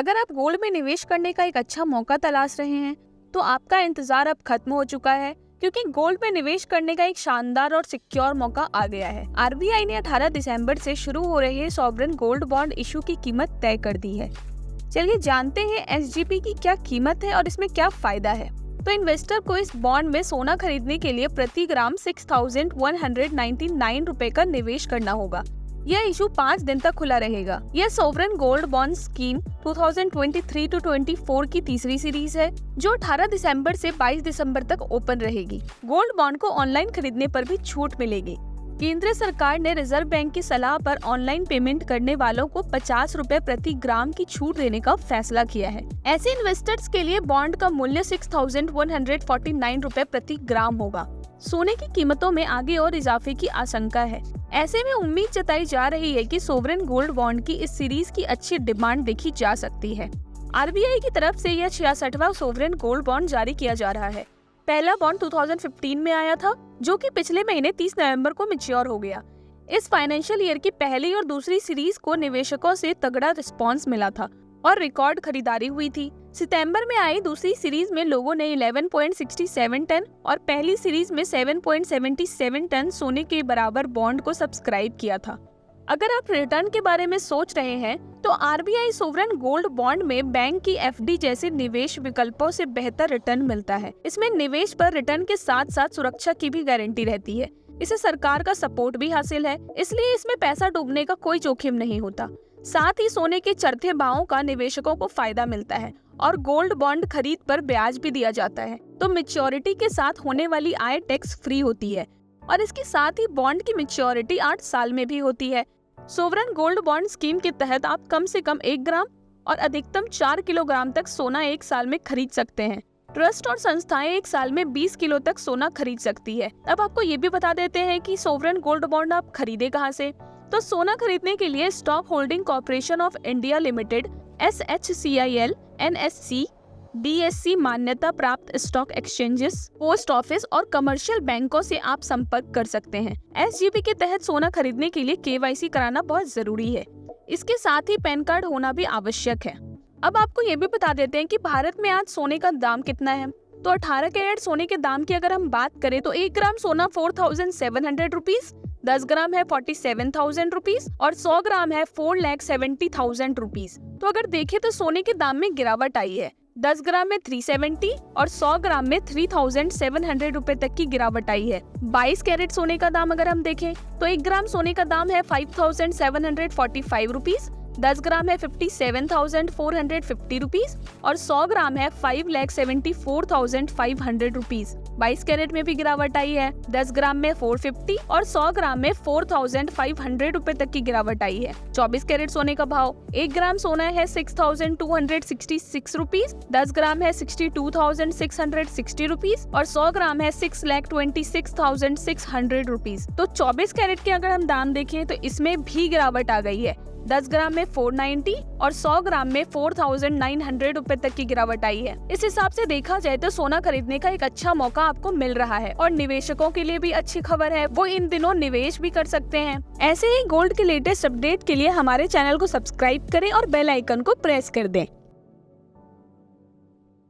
अगर आप गोल्ड में निवेश करने का एक अच्छा मौका तलाश रहे हैं तो आपका इंतजार अब खत्म हो चुका है, क्योंकि गोल्ड में निवेश करने का एक शानदार और सिक्योर मौका आ गया है। आरबीआई ने 18 दिसंबर से शुरू हो रहे सॉवरेन गोल्ड बॉन्ड इशू की कीमत तय कर दी है। चलिए जानते हैं एसजीपी की क्या कीमत है और इसमें क्या फायदा है। तो इन्वेस्टर को इस बॉन्ड में सोना खरीदने के लिए प्रति ग्राम 6,199 रुपए का निवेश करना होगा। यह इशू 5 दिन तक खुला रहेगा। यह सोवरेन गोल्ड बॉन्ड स्कीम 2023-24 की तीसरी सीरीज है, जो 18 दिसंबर से 22 दिसंबर तक ओपन रहेगी। गोल्ड बॉन्ड को ऑनलाइन खरीदने पर भी छूट मिलेगी। केंद्र सरकार ने रिजर्व बैंक की सलाह पर ऑनलाइन पेमेंट करने वालों को 50 रुपए प्रति ग्राम की छूट देने का फैसला किया है। ऐसे इन्वेस्टर्स के लिए बॉन्ड का मूल्य 6,149 रुपए प्रति ग्राम होगा। सोने की कीमतों में आगे और इजाफे की आशंका है। ऐसे में उम्मीद जताई जा रही है कि सोवरेन गोल्ड बॉन्ड की इस सीरीज की अच्छी डिमांड देखी जा सकती है। आरबीआई की तरफ से यह 66वां सोवरेन गोल्ड बॉन्ड जारी किया जा रहा है। पहला बॉन्ड 2015 में आया था, जो कि पिछले महीने 30 नवंबर को मैच्योर हो गया। इस फाइनेंशियल ईयर की पहली और दूसरी सीरीज को निवेशकों से तगड़ा रिस्पांस मिला था और रिकॉर्ड खरीदारी हुई थी। सितंबर में आई दूसरी सीरीज में लोगों ने 11.67 टन और पहली सीरीज में 7.77 टन सोने के बराबर बॉन्ड को सब्सक्राइब किया था। अगर आप रिटर्न के बारे में सोच रहे हैं तो आरबीआई सोवरेन गोल्ड बॉन्ड में बैंक की एफडी जैसे निवेश विकल्पों से बेहतर रिटर्न मिलता है। इसमें निवेश पर रिटर्न के साथ साथ सुरक्षा की भी गारंटी रहती है। इसे सरकार का सपोर्ट भी हासिल है, इसलिए इसमें पैसा डूबने का कोई जोखिम नहीं होता। साथ ही सोने के चढ़ते भावों का निवेशकों को फायदा मिलता है और गोल्ड बॉन्ड खरीद पर ब्याज भी दिया जाता है। तो मैच्योरिटी के साथ होने वाली आय टैक्स फ्री होती है और इसके साथ ही बॉन्ड की मैच्योरिटी 8 साल में भी होती है। सोवरेन गोल्ड बॉन्ड स्कीम के तहत आप कम से कम 1 ग्राम और अधिकतम 4 किलोग्राम तक सोना 1 साल में खरीद सकते हैं। ट्रस्ट और संस्थाएं 1 साल में 20 किलो तक सोना खरीद सकती है। अब आपको ये भी बता देते हैं कि सोवरेन गोल्ड बॉन्ड आप खरीदे कहाँ से। तो सोना खरीदने के लिए stock holding corporation of India limited, SHCIL, NSC, BSE मान्यता प्राप्त स्टॉक एक्सचेंजेस, पोस्ट ऑफिस और कमर्शियल बैंकों से आप संपर्क कर सकते हैं। एसजीपी के तहत सोना खरीदने के लिए KYC कराना बहुत जरूरी है। इसके साथ ही पैन कार्ड होना भी आवश्यक है। अब आपको ये भी बता देते हैं कि भारत में आज सोने का दाम कितना है। तो 18 कैरेट सोने के दाम की अगर हम बात करें तो 1 ग्राम सोना 4,700 रुपीज, 10 ग्राम है 47,000 रुपीज और 100 ग्राम है 4,70,000 रुपीज। तो अगर देखें तो सोने के दाम में गिरावट आई है। 10 ग्राम में 370 और 100 ग्राम में 3,700 रुपए तक की गिरावट आई है। 22 कैरेट सोने का दाम अगर हम देखें तो 1 ग्राम सोने का दाम है 5,745 रुपीज, 10 ग्राम है 57,450 रुपीज और 100 ग्राम है 5,74,500 रुपीज। 22 कैरेट में भी गिरावट आई है। 10 ग्राम में 450 और 100 ग्राम में 4,500 रुपए तक की गिरावट आई है। 24 कैरेट सोने का भाव 1 ग्राम सोना है 6,266 रुपीज, 10 ग्राम है 62,660 रुपीज और 100 ग्राम है 6,26,600 रुपीज। तो 24 कैरेट के अगर हम दाम देखें तो इसमें भी गिरावट आ गई है। 10 ग्राम में 490 और 100 ग्राम में 4,900 रुपए तक की गिरावट आई है। इस हिसाब से देखा जाए तो सोना खरीदने का एक अच्छा मौका आपको मिल रहा है और निवेशकों के लिए भी अच्छी खबर है, वो इन दिनों निवेश भी कर सकते हैं। ऐसे ही गोल्ड के लेटेस्ट अपडेट के लिए हमारे चैनल को सब्सक्राइब करें और बेल आइकन को प्रेस कर दें।